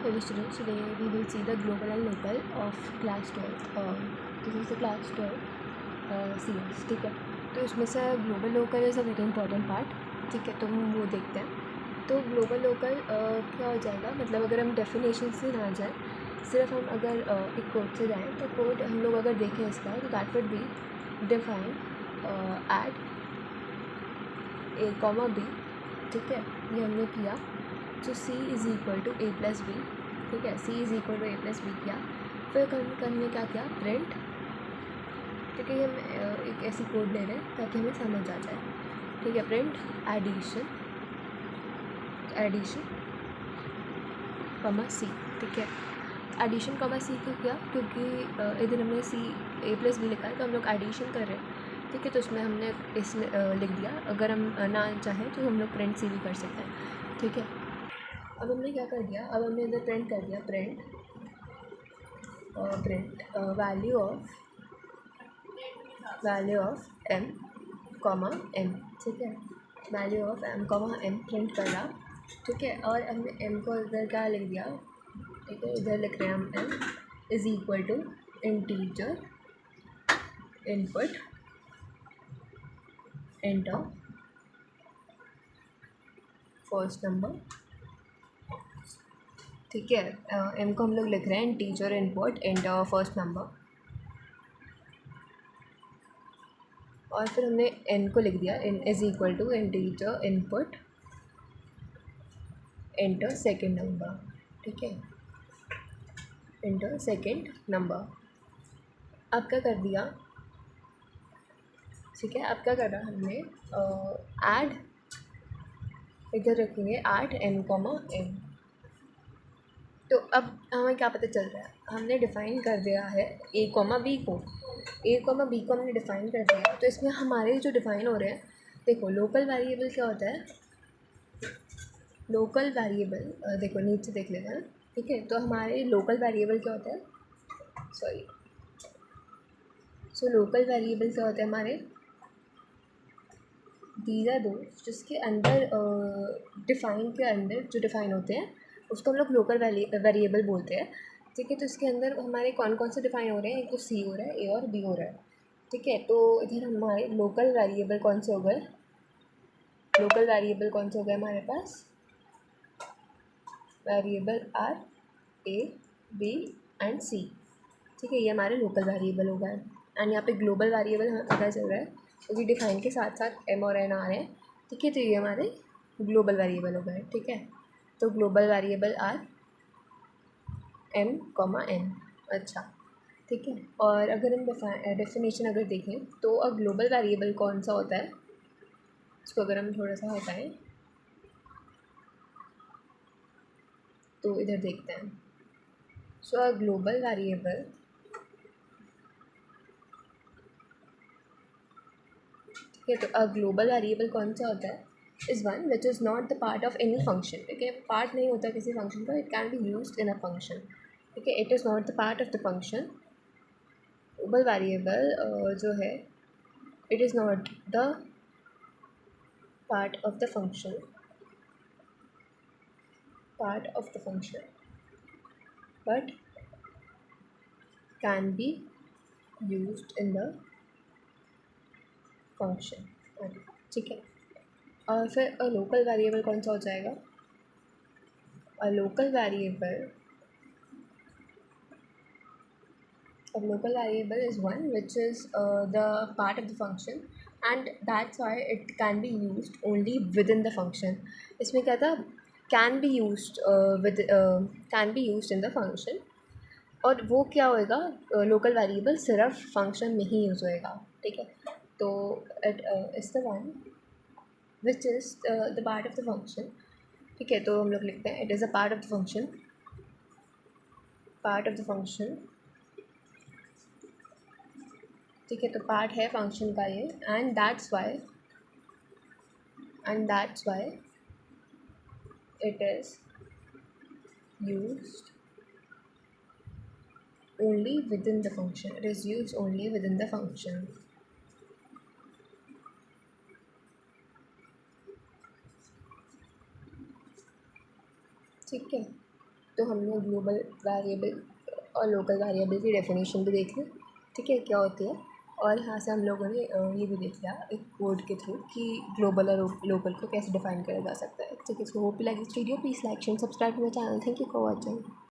Hello students, today we will see the global and local of class 12. This is the class 12 CS, ठीक है। तो इसमें से global local is a very important part, ठीक है। तो हम वो देखते हैं। तो ग्लोबल लोकल क्या हो जाएगा, मतलब अगर हम डेफिनेशन से ना जाएँ, सिर्फ हम अगर एक कोड से जाएँ, तो कोड हम लोग अगर देखें इसका, तो that would be define at A, B, ठीक है। ये हमने किया। तो C is equal to A+B, ठीक है। C is equal to A+B किया। फिर हमने क्या किया, प्रिंट, क्योंकि हम एक ऐसी कोड ले रहे हैं ताकि हमें समझ आ जाए, ठीक है। प्रिंट एडिशन कॉमा C, ठीक है। एडिशन कॉमा C क्यों किया, क्योंकि इधर हमने A+B लिखा है, तो हम लोग एडिशन कर रहे हैं, ठीक है। तो उसमें हमने इसमें लिख दिया। अगर हम ना चाहें तो हम लोग प्रिंट C भी कर सकते हैं, ठीक है। अब हमने क्या कर दिया, अब हमने इधर प्रिंट कर दिया, print value of m comma m, ठीक है। Value of m comma m print करा, ठीक है। और हमने m को इधर क्या लिख दिया, ठीक है। इधर लिख रहे हैं हम m is equal to integer input enter first number, ठीक है। m को हम लोग लिख रहे हैं integer input enter first number, और फिर हमने n को लिख दिया, n is equal to integer input enter second number, ठीक है। Enter second number. अब क्या कर दिया, ठीक है। अब क्या करना हमने, ऐड, इधर रखेंगे ऐड m कॉमा m। तो अब हमें क्या पता चल रहा है, हमने डिफ़ाइन कर दिया है a कॉमा b को, हमने डिफ़ाइन कर दिया। तो इसमें हमारे जो डिफ़ाइन हो रहे हैं, देखो लोकल वेरिएबल क्या होता है, लोकल वेरिएबल देखो नीचे देख लेते हैं, ठीक है। तो हमारे लोकल वेरिएबल क्या होता है, लोकल वेरिएबल क्या होता है हमारे, दीज आर दो जिसके अंदर डिफ़ाइन के अंदर जो डिफ़ाइन होते हैं उसको हम लोग लोकल वेरिएबल बोलते हैं, ठीक है। तो इसके अंदर हमारे कौन कौन से डिफ़ाइन हो रहे हैं, एक तो C हो रहा है, A और B हो रहा है, ठीक है। तो इधर हमारे लोकल वेरिएबल कौन से हो गए, हमारे पास variable are A, B and C, ठीक है। ये हमारे लोकल वेरिएबल हो गए। एंड यहाँ पे ग्लोबल वेरिएबल हमें पता चल रहा है क्योंकि डिफाइन के साथ साथ m और n आ रहे हैं, ठीक है। तो ये हमारे ग्लोबल वेरिएबल हो गए, ठीक है। तो global variable are m comma n, अच्छा, ठीक है। और अगर हम डेफिनेशन अगर देखें तो अ ग्लोबल वेरिएबल कौन सा होता है, इसको अगर हम थोड़ा सा हटाएं तो इधर देखते हैं। सो अ ग्लोबल वेरिएबल, ठीक है। तो अ ग्लोबल वेरिएबल कौन सा होता है, is one which is not the part of any function, ठीक है। पार्ट नहीं होता किसी फंक्शन का, it can be used in a function, ठीक है। It is not the part of the function. Global variable जो है, it is not the part of the function, but can be used in the function, ठीक है। और फिर a local variable कौन सा हो जाएगा, a local variable is one which is the part of the function and that's why it can be used only within the function. इसमें क्या था, can be used in the function, और वो क्या होएगा, लोकल वेरिएबल सिर्फ function में ही use होएगा, ठीक है। तो it is the one which is the part of the function, ठीक है। तो हम लोग लिखते हैं it is a part of the function, ठीक है। तो पार्ट है फंक्शन का ये, and that's why it is used only within the function, ठीक है। तो हमने ग्लोबल वेरिएबल और लोकल वेरिएबल की डेफिनेशन भी देख ली, ठीक है, क्या होती है। और यहाँ से हम लोगों ने ये भी देख लिया एक कोड के थ्रू कि ग्लोबल और लोकल को कैसे डिफाइन करा जा सकता है, ठीक है। So hope you like this video, please like share subscribe to my channel. Thank you for watching.